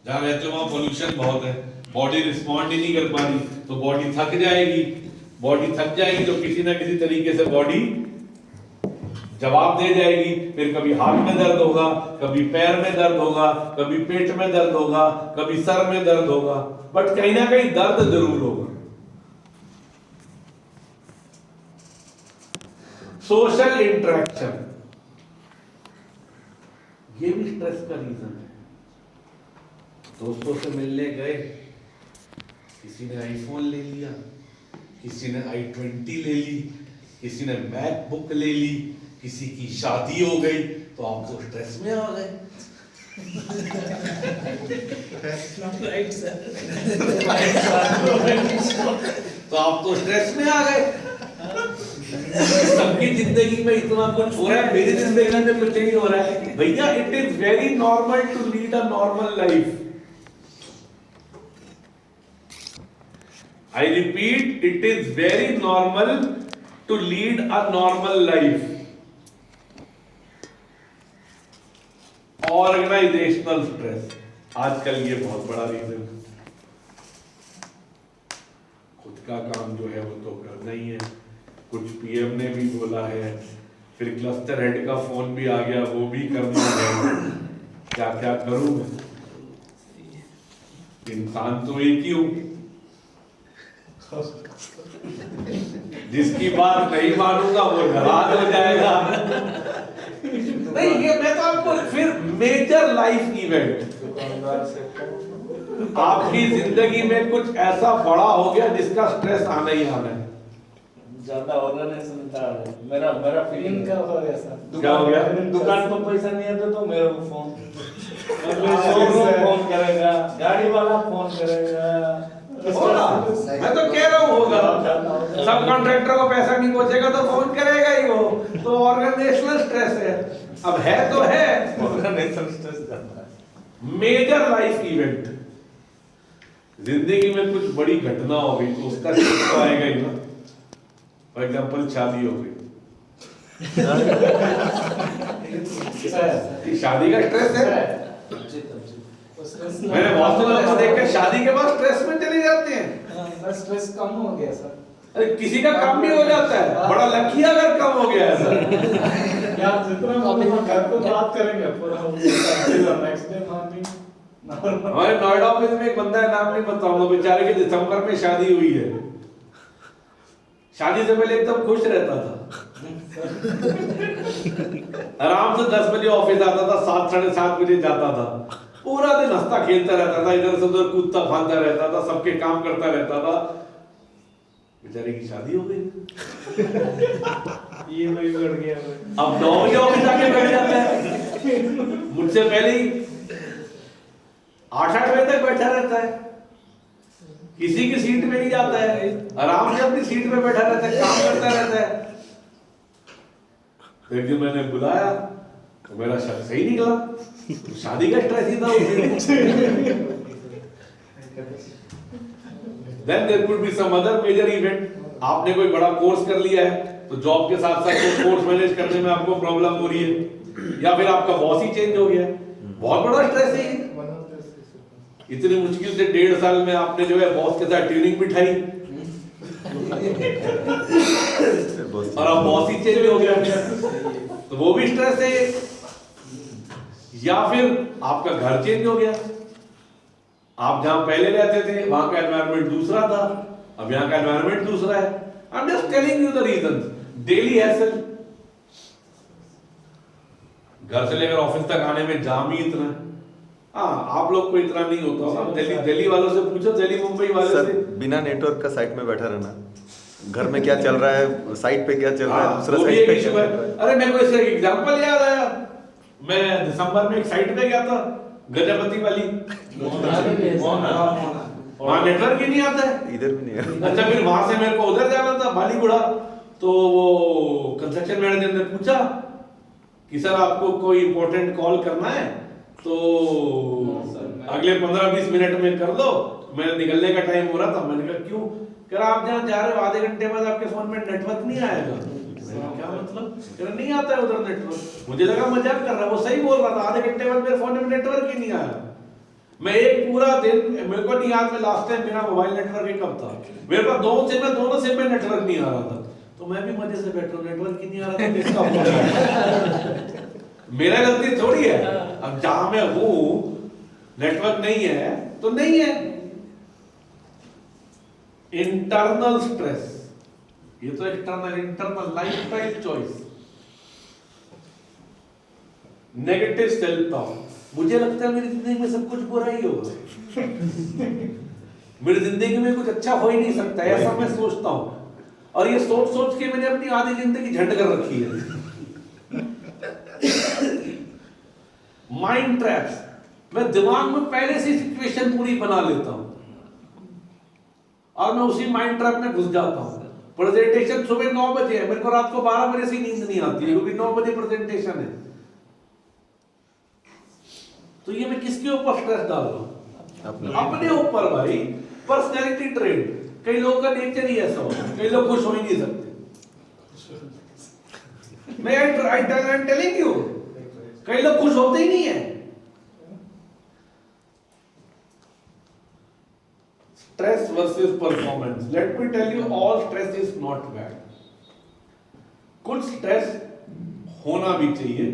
जहाँ रहते हो वहाँ पोल्यूशन बहुत है, बॉडी रिस्पॉन्ड ही नहीं कर पा रही, तो बॉडी थक जाएगी। बॉडी थक जाएगी तो किसी ना किसी तरीके से बॉडी जवाब दे जाएगी। फिर कभी हाथ में दर्द होगा, कभी पैर में दर्द होगा, कभी पेट में दर्द होगा, कभी सर में दर्द होगा, बट कहीं ना कहीं दर्द जरूर होगा। सोशल इंटरेक्शन, ये भी स्ट्रेस का रीजन है। दोस्तों से मिलने गए, किसी ने आईफोन ले लिया, किसी ने i20 ले ली, किसी ने मैकबुक ले ली, किसी की शादी हो गई, तो आप तो स्ट्रेस में आ गए। तो आप तो स्ट्रेस में आ गए। सबकी जिंदगी में इतना कुछ हो रहा है, मेरी जिंदगी में कुछ नहीं हो रहा है। भैया, it is very normal to lead a normal life. I repeat, it is very normal to lead a normal life. Organizational stress, आजकल ये बहुत बड़ा रीजन है। खुद का काम जो है वो तो करना ही है, कुछ पीएम ने भी बोला है, फिर क्लस्टर हेड का फोन भी आ गया, वो भी करना है। क्या क्या करूं मैं? इंसान तो एक ही हूं। जिसकी बात नहीं मानूंगा वो नाराज हो जाएगा। नहीं, ये मैं तो आपको फिर मेजर लाइफ इवेंट, आपकी जिंदगी में कुछ ऐसा बड़ा हो गया जिसका स्ट्रेस आना ही आना है। ज्यादा ऑर्गेनाइजेशन था मेरा फीलिंग का हो गया सर। क्या हो गया? दुकान को पैसा नहीं आता तो मेरे को फोन फोन करेगा, गाड़ी वाला फोन करेगा। होगा, मैं तो कह रहा हूँ होगा। सब कॉन्ट्रैक्टर को पैसा नहीं पहुंचेगा तो फोन करेगा ही वो। तो ऑर्गेनाइजेशनल स्ट्रेस है। अब है तो है ऑर्गेनाइजेशनल स्ट्रेस ज्यादा है। मेजर लाइफ इवेंट, जिंदगी में कुछ बड़ी घटना हो गई तो उसका स्ट्रेस तो आएगा ही ना। फॉर एग्जाम्पल शादी हो गई, शादी का स्ट्रेस है। मैंने बहुत से लोगों को देखकर शादी के बाद स्ट्रेस में चले जाते हैं। स्ट्रेस कम हो गया सर। अरे किसी का कम भी हो जाता है, बड़ा लकी अगर कम हो गया है सर। यार जितना घर पे बात करेंगे पूरा नेक्स्ट डे मॉर्निंग। हमारे नोएडा ऑफिस में एक बंदा है, नाम नहीं बताऊंगा, बेचारे की दिसंबर में शादी हुई है। शादी से पहले एकदम खुश रहता था, आराम से 10 बजे ऑफिस आता था, 7 साढ़े 7 बजे जाता था, पूरा दिन हंसता खेलता रहता था, इधर से उधर कूदता फांदता रहता था, सबके काम करता रहता था। बेचारे की शादी हो गई। ये वही बढ़ गया। अब 9 बजे ऑफिस आके बैठ जाता है, मुझसे पहले ही 8-8 बजे तक बैठा रहता है, किसी की सीट में नहीं जाता है, आराम से अपनी सीट में बैठा रहता है, काम करता रहता है। एक दिन मैंने बुलाया तो मेरा शक सही निकला, तो शादी का स्ट्रेस ही था। Then there could be some other major event. आपने कोई बड़ा कोर्स कर लिया है तो जॉब के साथ साथ वो कोर्स मैनेज करने में आपको प्रॉब्लम हो रही है, या फिर आपका बॉस ही चेंज हो गया, बहुत बड़ा स्ट्रेस है। इतनी मुश्किल से 1.5 साल में आपने जो है बॉस के साथ ट्यूनिंग बिठाई और अब बॉस ही चेंज हो गया, तो वो भी स्ट्रेस है। या फिर आपका घर चेंज हो गया, आप जहां पहले रहते थे वहां का एनवायरनमेंट दूसरा था, अब यहाँ का एनवायरनमेंट दूसरा है। I am just telling you the reasons. Daily hassle, घर से लेकर ऑफिस तक आने में जाम ही इतना है। हाँ, आप लोग को इतना नहीं होता होगा, दिल्ली वालों से पूछो, दिल्ली मुंबई वालों से। बिना नेटवर्क का साइट में बैठा रहना, घर में क्या चल रहा है, साइट पे क्या चल रहा है, दूसरा साइट पे क्या चल रहा है। अरे मेरे को इसका एग्जांपल याद आया, मैं दिसंबर में एक साइट पे गया था, गजपति वाली, वहाँ नेटवर्क ही नहीं आता है, इधर भी नहीं है। अच्छा, फिर वहां से मेरे को उधर जाना था बालीगुड़ा, तो वो कंस्ट्रक्शन मैनेजर ने पूछा कि सर आपको कोई इंपॉर्टेंट कॉल करना है तो अगले 15-20 मिनट में कर दो। मेरे निकलने का टाइम हो रहा था, मैंने कहा क्यों? कह रहा आप जहाँ जा रहे हो आधे घंटे बाद आपके फोन में नेटवर्क नहीं आएगा। क्या मतलब? कह रहा नहीं आता है उधर नेटवर्क। मुझे लगा मजाक कर रहा है, वो सही बोल रहा था, आधे घंटे बाद मेरे फोन में नेटवर्क ही नहीं आया। मैं एक पूरा दिन, मेरे को नहीं याद, मैं लास्ट टाइम मेरा मोबाइल नेटवर्क कब था, मेरे पास दोनों सिम में नेटवर्क नहीं आ रहा था, तो मैं भी मजे से बैठ रहा, नेटवर्क ही नहीं आ रहा था, किसका मेरा गलती थोड़ी है। अब जहां मैं हूं नेटवर्क नहीं है तो नहीं है। इंटरनल स्ट्रेस, ये तो internal lifestyle choice. Negative self talk, मुझे लगता है मेरी जिंदगी में सब कुछ बुरा ही होगा, मेरी जिंदगी में कुछ अच्छा हो ही नहीं सकता, ऐसा मैं सोचता हूं, और ये सोच सोच के मैंने अपनी आधी जिंदगी झंड कर रखी है। माइंड ट्रैप्स, मैं दिमाग में पहले से सिचुएशन पूरी बना लेता हूं और मैं उसी माइंड ट्रैप में घुस जाता हूं। प्रेजेंटेशन सुबह 9 बजे है, मेरे को रात को 12 बजे से नींद नहीं आती है, क्योंकि 9 बजे प्रेजेंटेशन है। तो ये मैं किसके ऊपर स्ट्रेस डाल रहा हूं? अपने ऊपर भाई। पर्सनैलिटी ट्रेड, कई लोगों का नेचर ही ऐसा होता है, कई लोग खुश हो ही नहीं सकते। मैं आई एम टेलिंग यू, कई लोग खुश होते ही नहीं है। Stress versus performance, let me tell you, all stress is not bad. कुछ स्ट्रेस होना भी चाहिए,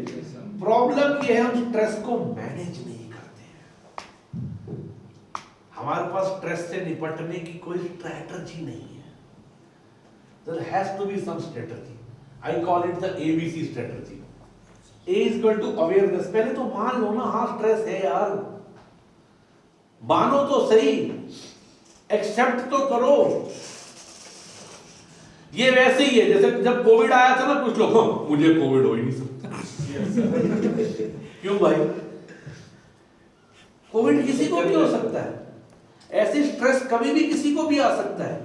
प्रॉब्लम ये है हम स्ट्रेस को मैनेज नहीं करते हैं। हमारे पास स्ट्रेस से निपटने की कोई स्ट्रैटेजी नहीं है। There has to be some strategy. I call it the ABC strategy. A is equal to awareness. पहले तो मान लो ना, हाँ स्ट्रेस है यार, मानो तो सही, एक्सेप्ट तो करो। ये वैसे ही है जैसे जब कोविड आया था ना, कुछ लोग मुझे कोविड हो ही नहीं सकता। क्यों भाई? कोविड किसी को भी हो सकता है, ऐसी स्ट्रेस कभी भी किसी को भी आ सकता है।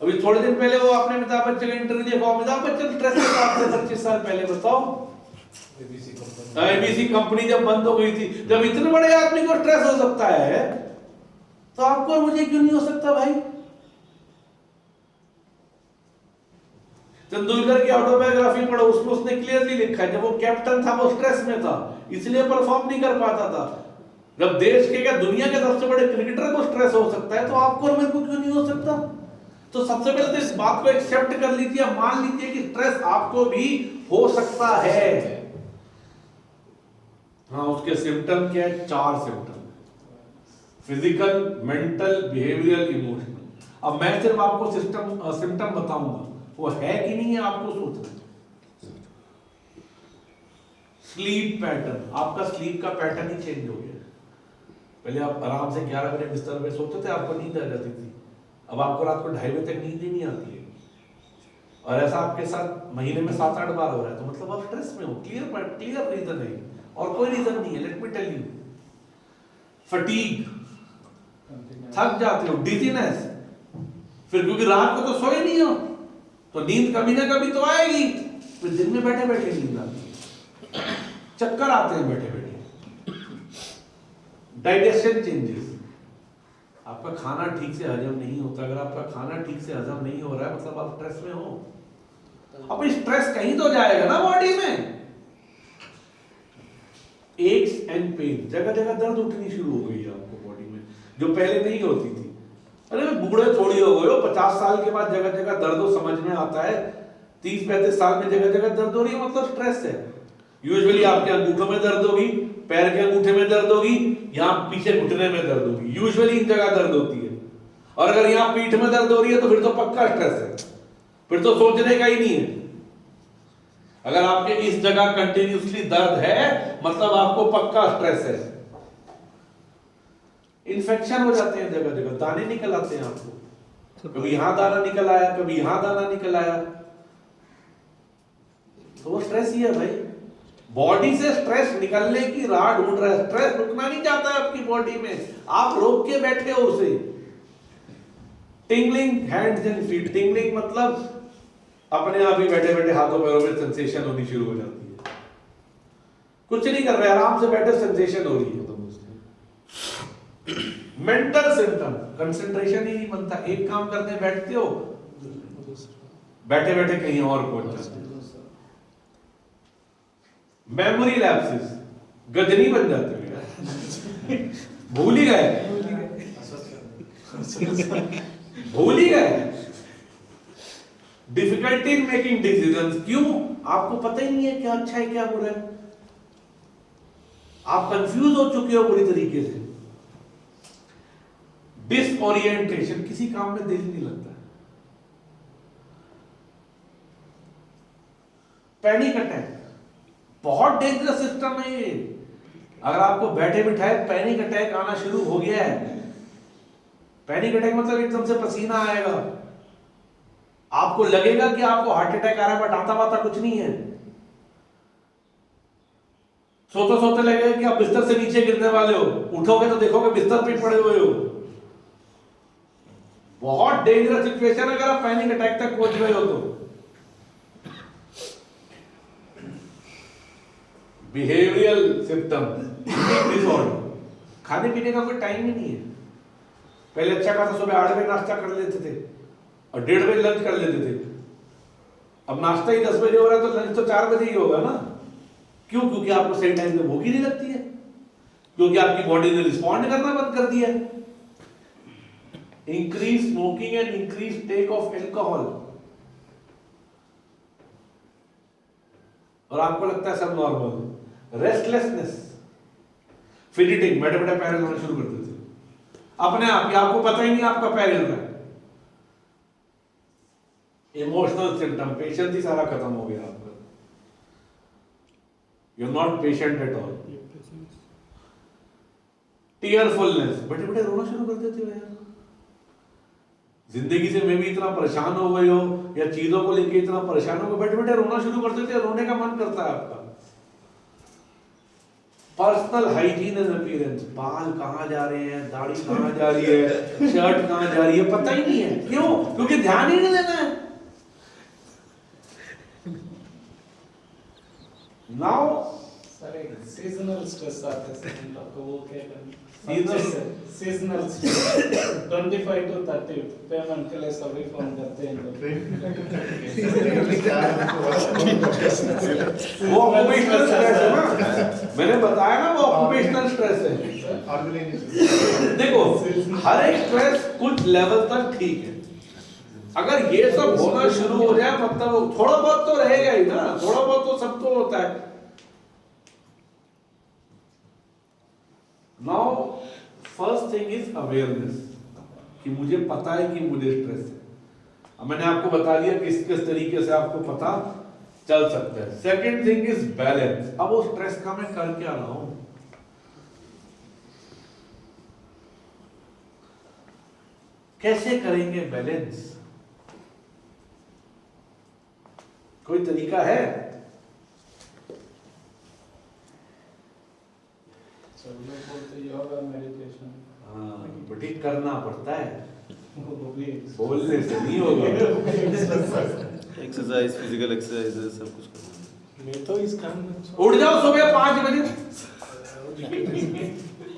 अभी थोड़े दिन पहले वो आपने अमिताभ बच्चन का इंटरव्यू देखा, अमिताभ बच्चन स्ट्रेस में थे 25 साल पहले, बताओ। एबीसी कंपनी जब बंद हो गई थी, जब इतने बड़े आदमी को स्ट्रेस हो सकता है तो आपको और मुझे क्यों नहीं हो सकता भाई? तेंदुलकर की ऑटोबायोग्राफी पढ़ो, उसमें उसने क्लियरली लिखा है जब वो कैप्टन था वो स्ट्रेस में था, इसलिए परफॉर्म नहीं कर पाता था। जब देश के क्या दुनिया के सबसे बड़े क्रिकेटर को स्ट्रेस हो सकता है तो आपको और मेरे को क्यों नहीं हो सकता? तो सबसे पहले तो इस बात को एक्सेप्ट कर लीजिए, मान लीजिए कि स्ट्रेस आपको भी हो सकता है। हाँ, उसके सिम्टम क्या है? 4 symptom, physical, mental, behavioural, emotional. अब मैं सिर्फ आपको सिम्टम बताऊंगा, वो है कि नहीं है आपको सोचना। स्लीप पैटर्न, आपका स्लीप का पैटर्न ही चेंज हो गया। पहले आप आराम से 11 बजे बिस्तर पे सोते थे, आपको नींद आ जाती थी, अब आपको रात को 2:30 बजे तक नींद ही नहीं आती है। और ऐसा आपके साथ महीने में 7-8 बार हो रहा है, तो मतलब आप स्ट्रेस में हो। क्लियर रीजन है और कोई रीजन नहीं है। Let me tell you, fatigue, थक जाते हो, डिजीनेस, फिर क्योंकि रात को तो सोए नहीं हो तो नींद कभी ना कभी तो आएगी, फिर दिन में बैठे बैठे नींद आती है, चक्कर आते हैं बैठे बैठे। डाइजेशन चेंजेस, आपका खाना ठीक से हजम नहीं होता। अगर आपका खाना ठीक से हजम नहीं हो रहा है मतलब आप स्ट्रेस में हो। अब स्ट्रेस कहीं तो जाएगा ना बॉडी में। एक्स एंड पेन, जगह जगह दर्द उठनी शुरू हो गई है आपको बॉडी में, जो पहले नहीं होती थी। अरे बूढ़े थोड़ी हो गए हो, 50 साल के बाद जगह जगह दर्द हो, समझ में आता है। 30-35 साल में जगह जगह दर्द हो रही है, मतलब स्ट्रेस है। यूजुअली आपके अंगूठों में दर्द होगी, पैर के अंगूठे में दर्द होगी, यहाँ पीछे घुटने में दर्द होगी, यूजुअली इन जगह दर्द होती है। और अगर यहाँ पीठ में दर्द हो रही है तो फिर तो पक्का स्ट्रेस है, फिर तो सोचने का ही नहीं है। अगर आपके इस जगह कंटिन्यूसली दर्द है मतलब आपको पक्का स्ट्रेस है। इन्फेक्शन हो जाते हैं जगह जगह, दाने निकल आते हैं आपको, कभी यहां दाना निकल आया, कभी यहां दाना निकल आया, तो वो स्ट्रेस ही है भाई। बॉडी से स्ट्रेस निकलने की राह ढूंढ रहा है, स्ट्रेस रुकना नहीं चाहता है आपकी बॉडी में, आप रोक के बैठे हो उसे। Tingling hands and feet, tingling मतलब अपने आप ही बैठे बैठे हाथों पैरों में सेंसेशन होनी शुरू हो जाती है। कुछ नहीं कर रहे, आराम से बैठे सेंसेशन हो रही है। मेंटल सिम्टम, कंसंट्रेशन ही नहीं बनता, एक काम करने बैठते हो बैठे बैठे कहीं और पहुंच जाते हो। मेमोरी लैप्सेस, गजनी बन जाते हो यार, भूल ही गए, भूल ही गए। डिफिकल्टी इन मेकिंग डिसीजंस, क्यों? आपको पता ही नहीं है क्या अच्छा है क्या बुरा है, आप कंफ्यूज हो चुके हो बुरी तरीके से। डिसओरिएंटेशन, किसी काम में दिल नहीं लगता। पैनिक अटैक बहुत डेंजरस सिस्टम है ये। अगर आपको बैठे बिठाए पैनिक अटैक आना शुरू हो गया है, पैनिक अटैक मतलब एकदम से पसीना आएगा, आपको लगेगा कि आपको हार्ट अटैक आ रहा है, बट आता वाता कुछ नहीं है। सोते सोते लगेगा कि आप बिस्तर से नीचे गिरने वाले हो, उठोगे तो देखोगे बिस्तर पे पड़े हुए हो। बहुत डेंजरस सिचुएशन अगर आप पैनिक अटैक तक पहुंच गए हो तो। बिहेवियरल सिम्टम, डिसऑर्डर, खाने पीने का कोई टाइम ही नहीं है। पहले अच्छा खासा सुबह 8 बजे नाश्ता कर लेते थे और 1:30 बजे लंच कर लेते थे। अब नाश्ता ही 10 बजे हो रहा है तो लंच तो 4 बजे ही होगा ना। क्यों? क्योंकि आपको सही टाइम पे भूख ही नहीं लगती है, क्योंकि आपकी बॉडी ने रिस्पॉन्ड करना बंद कर दिया है। Increase smoking and increase take of alcohol, और आपको लगता है सब नॉर्मल। रेस्टलेसनेस, फिजिटिंग, बैठे बैठे पैर हिलाना शुरू कर देते अपने आप ही, आपको पता ही नहीं आपका पैर हिल रहा है। इमोशनल सिम्टम, पेशेंस ही सारा खत्म हो गया आपका, you are not patient at all. Tearfulness, बैठे बैठे रोना शुरू कर देते हो यार। जिंदगी से मैं भी इतना परेशान हो गए हो या चीजों को लेके इतना परेशान हो गए, बैठे बैठे रोना शुरू कर देते हो, रोने का मन करता है आपका। पर्सनल हाइजीन एंड अपीयरेंस, बाल कहाँ जा रहे हैं, दाढ़ी कहाँ जा रही है, शर्ट कहाँ जा रही है, पता ही नहीं है। क्यों? क्योंकि ध्यान ही नहीं देना है। नाउ सीजनल स्ट्रेस आता है, आपको वो क्या करना, सीजनल 25 to 30 पेमेंट के लिए सभी फोन करते हैं वो ऑक्यूपेशनल स्ट्रेस है ना, मैंने बताया ना वो ऑक्यूपेशनल स्ट्रेस है। देखो हर एक स्ट्रेस कुछ लेवल तक ठीक है, अगर ये सब होना शुरू हो जाए मतलब थोड़ा बहुत तो रहेगा ही ना, थोड़ा बहुत तो सबको होता है। Now first thing is awareness, कि मुझे पता है कि मुझे स्ट्रेस है। अब मैंने आपको बता दिया किस किस तरीके से आपको पता चल सकता है। Second thing is balance. अब वो स्ट्रेस का मैं कर क्या रहा हूं, कैसे करेंगे बैलेंस? कोई तरीका है? सब लोग बोलते योगा मेडिटेशन, हाँ, बट ये करना पड़ता है, वो भी बोलने से नहीं होगा। एक्सरसाइज, फिजिकल एक्सरसाइज सब कुछ करना मैं तो इस काम में उठ जाओ सुबह 5 बजे,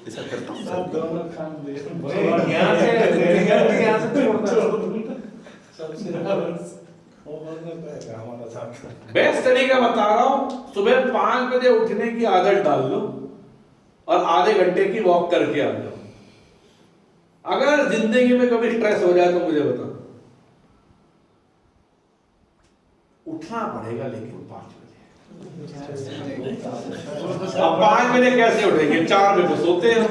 ऐसा करता हूँ। सब दोनों काम दे यहाँ से छोड़ना। सबसे ज्यादा वो बनना पड़ेगा हमारा साथ। बेस्ट तरीका बता रहा हूं, सुबह 5 बजे उठने की आदत डाल लो और आधे घंटे की वॉक करके आ जाओ। अगर जिंदगी में कभी स्ट्रेस हो जाए तो मुझे बताओ, उठना पड़ेगा लेकिन 5 बजे। अब 5 बजे कैसे उठेंगे? 4 बजे तो सोते हैं।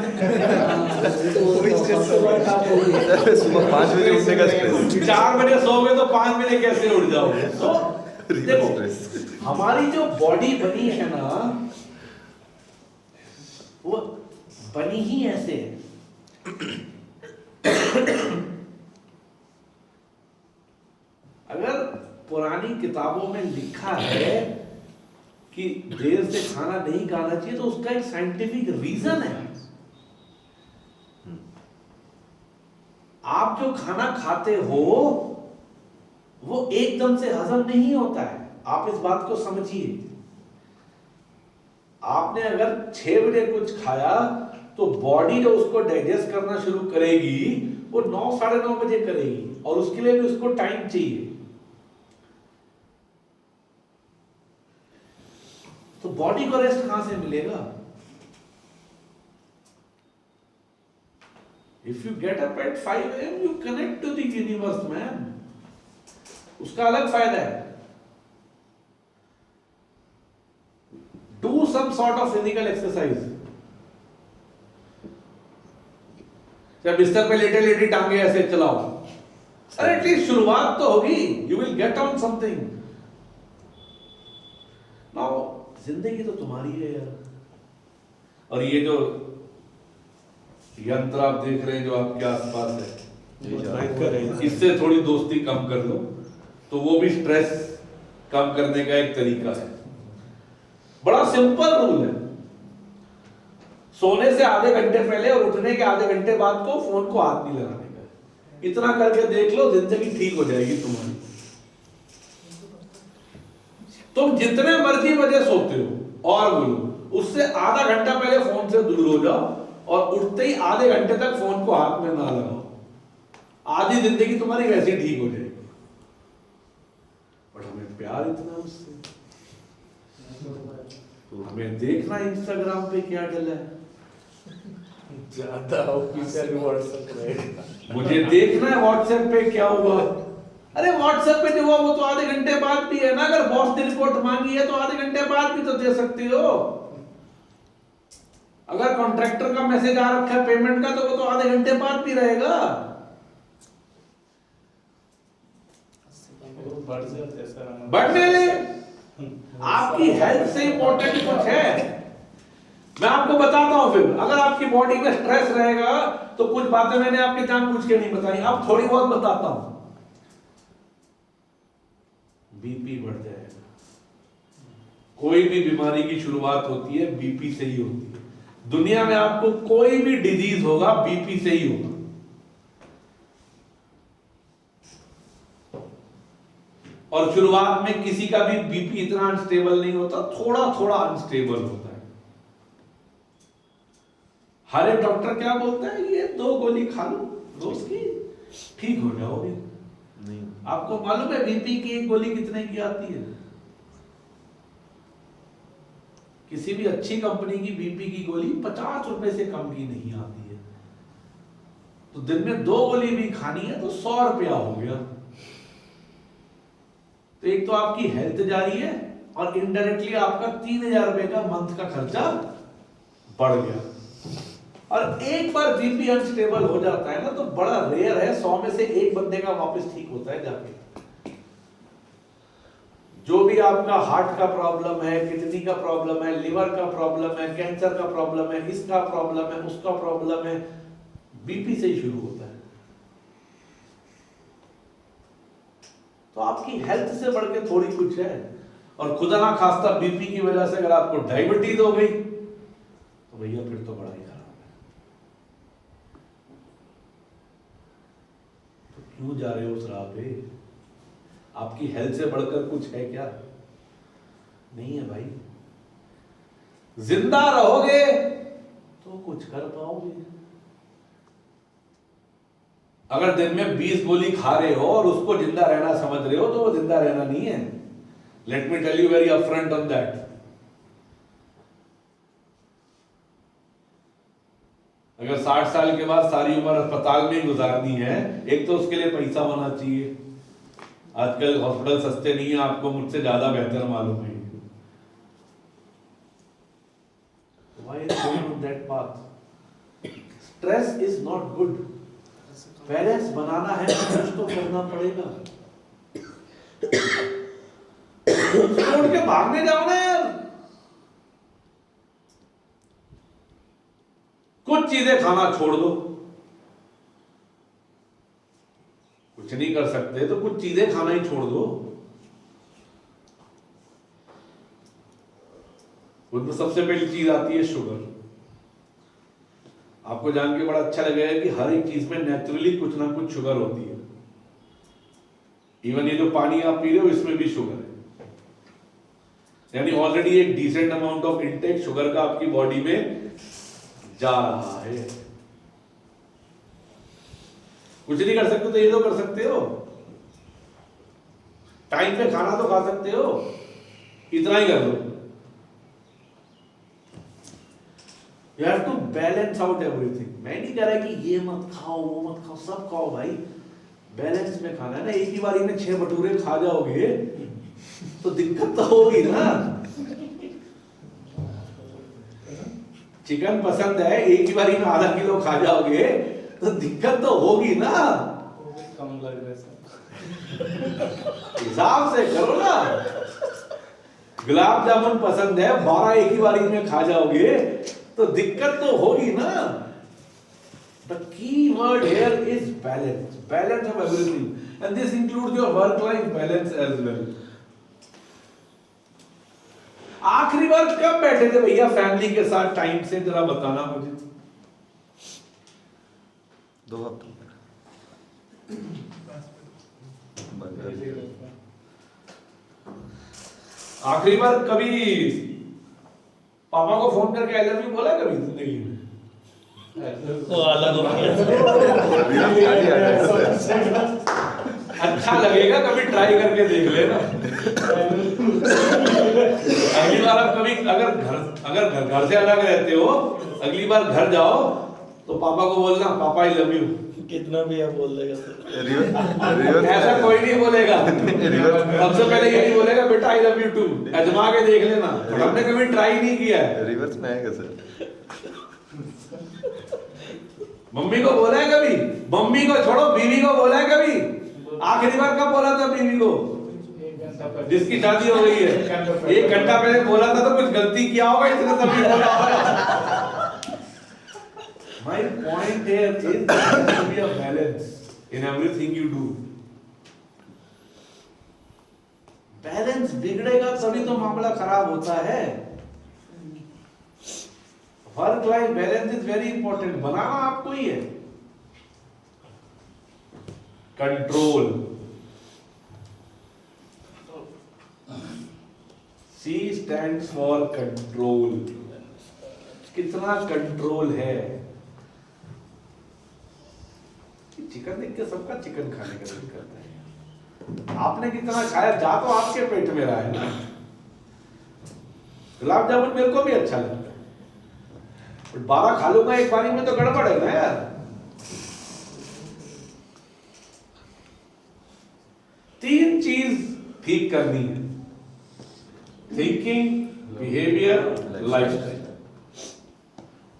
सुबह 5 बजे उठने का स्ट्रेस। 4 बजे सोओगे तो 5 बजे कैसे उठ जाओगे? तो देखो हमारी जो बॉडी बनी है ना, वो बनी ही ऐसे है। अगर पुरानी किताबों में लिखा है कि देर से खाना नहीं खाना चाहिए तो उसका एक साइंटिफिक रीजन है। आप जो खाना खाते हो वो एकदम से हजम नहीं होता है, आप इस बात को समझिए। आपने अगर 6 बजे कुछ खाया तो बॉडी जो उसको डाइजेस्ट करना शुरू करेगी वो 9 साढ़े 9 बजे करेगी, और उसके लिए भी उसको टाइम चाहिए। तो बॉडी को रेस्ट कहां से मिलेगा? If you get up at 5 a.m., you connect to the universe, man. उसका अलग फायदा है. Do some sort of physical exercise. जब बिस्तर पे लेटे लेटे टांगे ऐसे चलाओ. अरे एटलीस्ट शुरुआत तो होगी. You will get on something. Now, जिंदगी तो तुम्हारी है यार. और ये जो यंत्र आप देख रहे हैं जो आपके आसपास है, इससे थोड़ी दोस्ती कम कर लो, तो वो भी स्ट्रेस कम करने का एक तरीका है. बड़ा सिंपल रूल है. सोने से आधे घंटे पहले और उठने के आधे घंटे बाद को फोन को हाथ नहीं लगाने का. इतना करके देख लो, जिंदगी ठीक हो जाएगी तुम्हारी. तुम जितने मर्जी बजे सोते हो और बोलो, उससे आधा घंटा पहले फोन से दूर हो जाओ और उठते ही आधे घंटे तक फोन को हाथ में ना लगाओ. आधी जिंदगी तुम्हारी वैसे ठीक हो जाएगी. बट हमें प्यार इतना उससे, हमें देखना इंस्टाग्राम पे क्या डला है, ज्यादा ऑफिशियल व्हाट्सएप रहेगा. मुझे देखना है व्हाट्सएप पे क्या हुआ. अरे व्हाट्सएप पे जो हुआ वो तो आधे घंटे बाद भी है ना. अगर बॉस ने रिपोर्ट मांगी है तो आधे घंटे बाद भी तो दे सकते हो. अगर कॉन्ट्रैक्टर का मैसेज आ रखा है पेमेंट का, तो वो तो आधे घंटे बाद भी रहेगा. बढ़ने ले. आपकी हेल्थ से इंपॉर्टेंट कुछ है? मैं आपको बताता हूं. फिर अगर आपकी बॉडी में स्ट्रेस रहेगा तो कुछ बातें मैंने आपके जानबूझ के नहीं बताई, अब थोड़ी बहुत बताता हूं. बीपी बढ़ जाएगा. कोई भी बीमारी की शुरुआत होती है बीपी से ही होती है. दुनिया में आपको कोई भी डिजीज होगा बीपी से ही होगा. और शुरुआत में किसी का भी बीपी इतना अनस्टेबल नहीं होता, थोड़ा थोड़ा अनस्टेबल होता है. हर एक डॉक्टर क्या बोलता है, ये 2 गोली खा लो रोज की, ठीक हो जाओगे. नहीं. आपको मालूम है बीपी की एक गोली कितने की आती है? किसी भी अच्छी कंपनी की बीपी की गोली 50 रुपए से कम की नहीं आती है. तो दिन में 2 गोली भी खानी है तो 100 रुपया हो गया. तो एक तो आपकी हेल्थ जा रही है और इनडायरेक्टली आपका 3000 रुपए का मंथ का खर्चा बढ़ गया. और एक बार बीपी अनस्टेबल हो जाता है ना, तो बड़ा रेयर है, 100 में से एक बंदे का वापस ठीक होता है जाके. जो भी आपका हार्ट का प्रॉब्लम है, किडनी का प्रॉब्लम है, लिवर का प्रॉब्लम है, कैंसर का प्रॉब्लम है, इसका प्रॉब्लम है, उसका प्रॉब्लम है, बीपी से ही शुरू होता है. तो आपकी हेल्थ से बढ़ के थोड़ी कुछ है. और खुदा ना खास्ता बीपी की वजह से अगर आपको डायबिटीज हो गई तो भैया फिर तो बड़ा ही खराब है. तो क्यों जा रहे हो उस राह पे? आपकी हेल्थ से बढ़कर कुछ है क्या? नहीं है भाई. जिंदा रहोगे तो कुछ कर पाओगे. अगर दिन में 20 गोली खा रहे हो और उसको जिंदा रहना समझ रहे हो तो वो जिंदा रहना नहीं है. Let me tell you very upfront on that. अगर 60 साल के बाद सारी उम्र अस्पताल में गुजारनी है, एक तो उसके लिए पैसा होना चाहिए. आजकल हॉस्पिटल सस्ते नहीं है, आपको मुझसे ज्यादा बेहतर मालूम है. Why is going on that path? Stress is not good. Balance बनाना है तो कुछ तो करना पड़ेगा. छोड़ के भागने जाओ ना यार. कुछ चीजें खाना छोड़ दो. कुछ नहीं कर सकते तो कुछ चीजें खाना ही छोड़ दो. उनमें सबसे पहली चीज आती है शुगर. आपको जान के बड़ा अच्छा लगेगा कि हर एक चीज में नेचुरली कुछ ना कुछ शुगर होती है. इवन ये जो पानी आप पी रहे हो इसमें भी शुगर है. यानी ऑलरेडी एक decent amount of intake sugar का आपकी बॉडी में जा रहा है. कुछ नहीं कर सकते तो ये तो कर सकते हो. टाइम पे खाना तो खा सकते हो. इतना ही कर लो. You have to balance out everything. मैं नहीं कह रहा कि ये मत खाओ वो मत खाओ, सब खाओ भाई, बैलेंस में खाना है ना। एक ही बारी में 6 भटूरे खा जाओगे तो दिक्कत तो होगी ना। चिकन पसंद है, एक ही बारी में आधा किलो खा जाओगे तो दिक्कत तो होगी ना। कम लग रहा है सर। हिसाब से करो ना। गुलाब जामुन पसंद है, 12 एक ही बारी में खा जाओगे तो दिक्कत तो होगी ना। The key word here is balance. Balance of everything. And this includes your work-life balance as well. आखिरी बार कब बैठे थे भैया फैमिली के साथ टाइम से, जरा बताना मुझे। 2 हफ्ते आखिरी बार कभी पापा को फोन करके आई लव यू बोला कभी जिंदगी में? वो अलग हो गया। अच्छा लगेगा, कभी ट्राई करके देख लेना। अगली बार आप कभी अगर घर से अलग रहते हो, अगली बार घर जाओ तो पापा को बोलना पापा आई लव यू। कितना भी आप बोल देगा सर। ऐसा कोई नहीं बोलेगा। सबसे पहले यही बोलेगा बेटा आई लव यू टू, अजमा के देख लेना। और हमने कभी ट्राई नहीं किया है। रिवर्स में आएगा सर। मम्मी को बोला है कभी? मम्मी को छोड़ो, बीवी को बोला है कभी? आखिरी बार कब बोला था बीवी को? जिसकी शादी हो गई है 1 घंटा पहले बोला था तो कुछ गलती किया होगा इसने तभी बोला होगा। My point here is there has to be a balance in everything you do. Balance बिगड़ेगा तभी तो मामला खराब होता है। Work life balance is very important. बनाना आपको ही है। Control, C stands for control. कितना कंट्रोल है? चिकन देख के सबका चिकन खाने का दिल करता है। आपने कितना खाया, जा तो आपके पेट में रहा है ना। गुलाब जामुन मेरे को भी अच्छा लगता है, 12 खा लूंगा एक बारी में तो गड़बड़ है ना यार। 3 चीज ठीक करनी है, thinking, behaviour, lifestyle.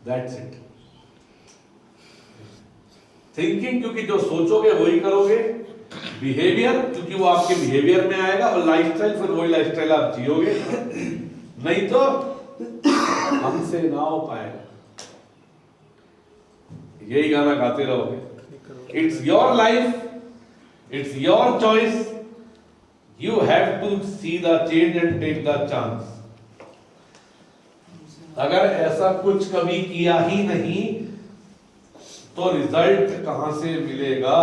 That's it. Thinking क्योंकि जो सोचोगे वही करोगे, बिहेवियर क्योंकि वो आपके बिहेवियर में आएगा, और लाइफस्टाइल फिर वही लाइफस्टाइल आप जियोगे। नहीं तो हमसे ना हो पाएगा। यही गाना गाते रहोगे। It's your life, it's your choice, you have to see the change and take the chance. अगर ऐसा कुछ कभी किया ही नहीं तो रिजल्ट कहां से मिलेगा?